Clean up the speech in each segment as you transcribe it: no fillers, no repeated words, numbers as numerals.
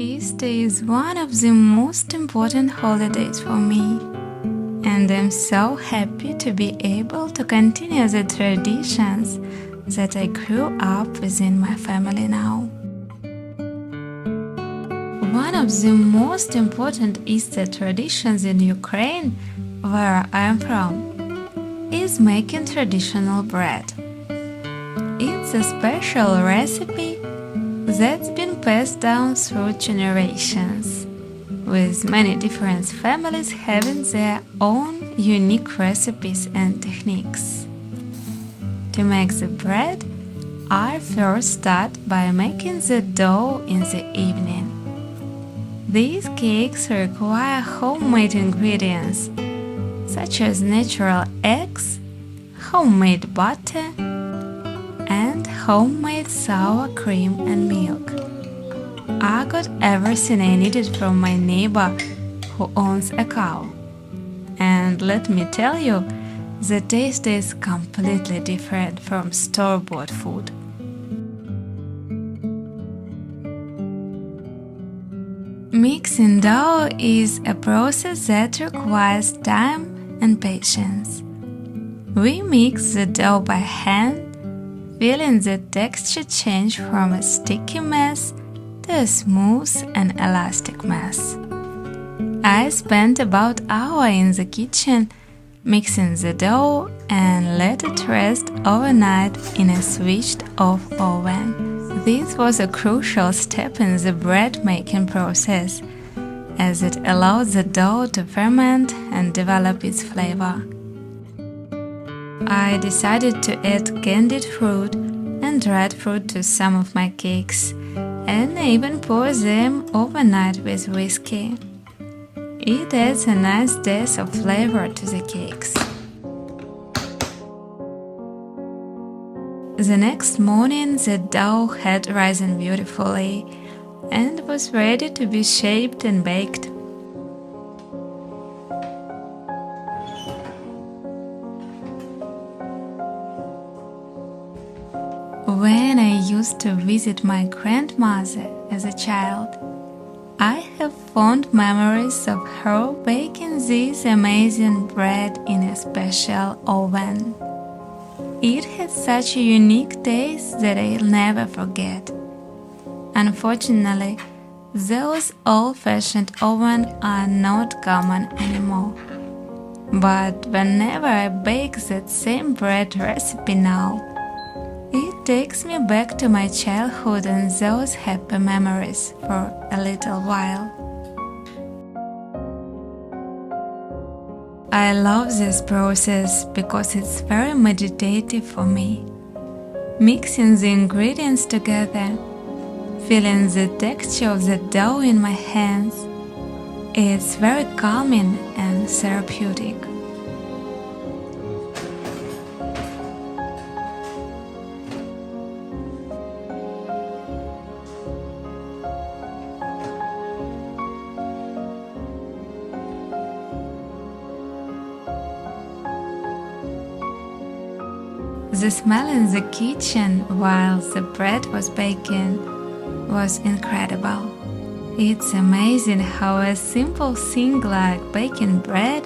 Easter is one of the most important holidays for me, and I'm so happy to be able to continue the traditions that I grew up within my family now. One of the most important Easter traditions in Ukraine, where I am from, is making traditional bread. It's a special recipe that's been passed down through generations, with many different families having their own unique recipes and techniques. To make the bread, I first start by making the dough in the evening. These cakes require homemade ingredients, such as natural eggs, homemade butter, and homemade sour cream and milk. I got everything I needed from my neighbor who owns a cow. And let me tell you, the taste is completely different from store-bought food. Mixing dough is a process that requires time and patience. We mix the dough by hand, feeling the texture change from a sticky mess to a smooth and elastic mass. I spent about an hour in the kitchen mixing the dough and let it rest overnight in a switched-off oven. This was a crucial step in the bread-making process, as it allowed the dough to ferment and develop its flavor. I decided to add candied fruit and dried fruit to some of my cakes, and even pour them overnight with whiskey. It adds a nice depth of flavor to the cakes. The next morning, the dough had risen beautifully and was ready to be shaped and baked. When I used to visit my grandmother as a child, I have fond memories of her baking this amazing bread in a special oven. It had such a unique taste that I'll never forget. Unfortunately, those old-fashioned ovens are not common anymore. But whenever I bake that same bread recipe now, it takes me back to my childhood and those happy memories for a little while. I love this process because it's very meditative for me. Mixing the ingredients together, feeling the texture of the dough in my hands, it's very calming and therapeutic. The smell in the kitchen while the bread was baking was incredible. It's amazing how a simple thing like baking bread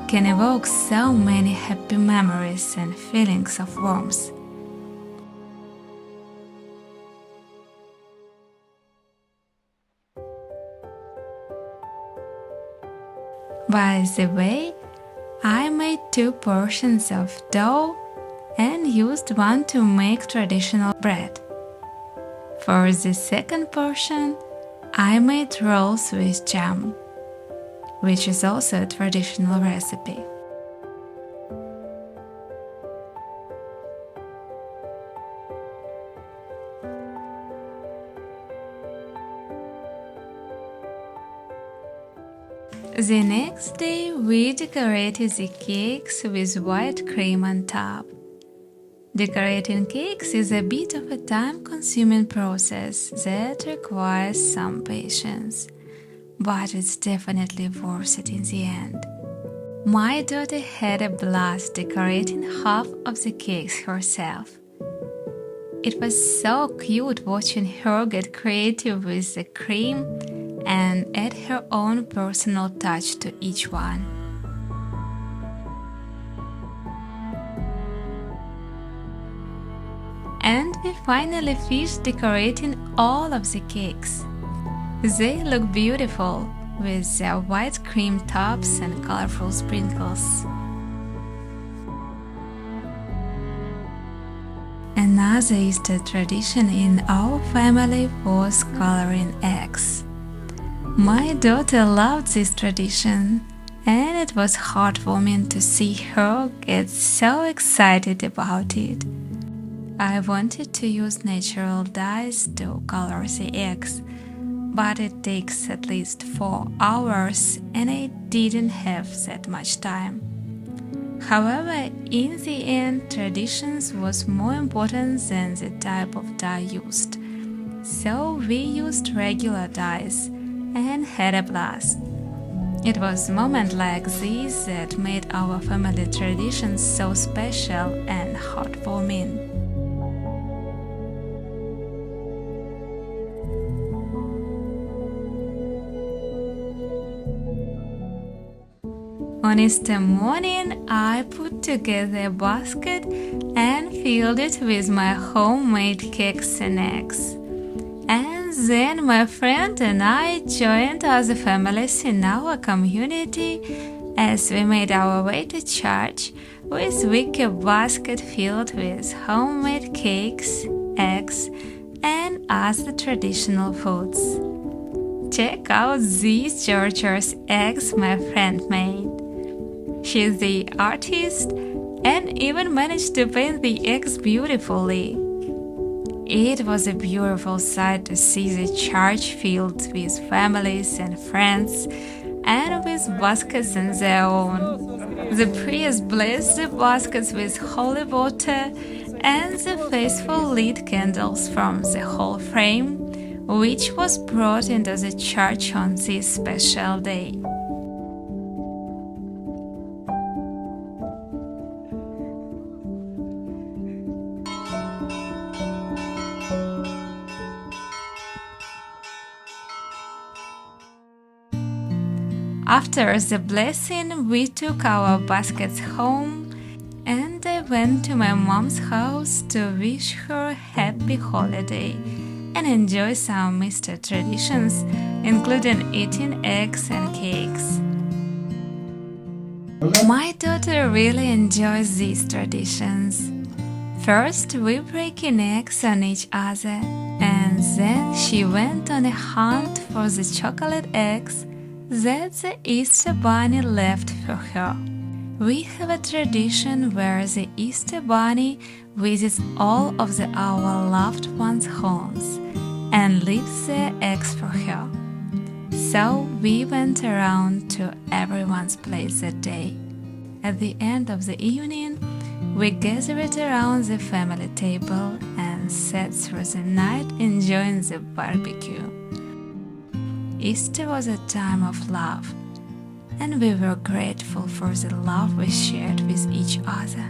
can evoke so many happy memories and feelings of warmth. By the way, I made 2 portions of dough and used one to make traditional bread. For the second portion, I made rolls with jam, which is also a traditional recipe. The next day, we decorated the cakes with white cream on top. Decorating cakes is a bit of a time-consuming process that requires some patience, but it's definitely worth it in the end. My daughter had a blast decorating half of the cakes herself. It was so cute watching her get creative with the cream and add her own personal touch to each one. And we finally finished decorating all of the cakes. They look beautiful with their white cream tops and colorful sprinkles. Another Easter tradition in our family was coloring eggs. My daughter loved this tradition, and it was heartwarming to see her get so excited about it. I wanted to use natural dyes to color the eggs, but it takes at least 4 hours and I didn't have that much time. However, in the end, traditions was more important than the type of dye used. So we used regular dyes and had a blast. It was moments like these that made our family traditions so special and heartwarming. On Easter morning, I put together a basket and filled it with my homemade cakes and eggs. And then my friend and I joined other families in our community as we made our way to church with wicker basket filled with homemade cakes, eggs, and other traditional foods. Check out these Georgia's eggs my friend made. She's the artist and even managed to paint the eggs beautifully. It was a beautiful sight to see the church filled with families and friends and with baskets on their own. The priest blessed the baskets with holy water and the faithful lit candles from the whole frame, which was brought into the church on this special day. After the blessing, we took our baskets home and I went to my mom's house to wish her a happy holiday and enjoy some Easter traditions, including eating eggs and cakes. My daughter really enjoys these traditions. First, we breaking eggs on each other, and then she went on a hunt for the chocolate eggs that the Easter Bunny left for her. We have a tradition where the Easter Bunny visits all of our loved ones' homes and leaves their eggs for her. So we went around to everyone's place that day. At the end of the evening, we gathered around the family table and sat through the night enjoying the barbecue. Easter was a time of love, and we were grateful for the love we shared with each other.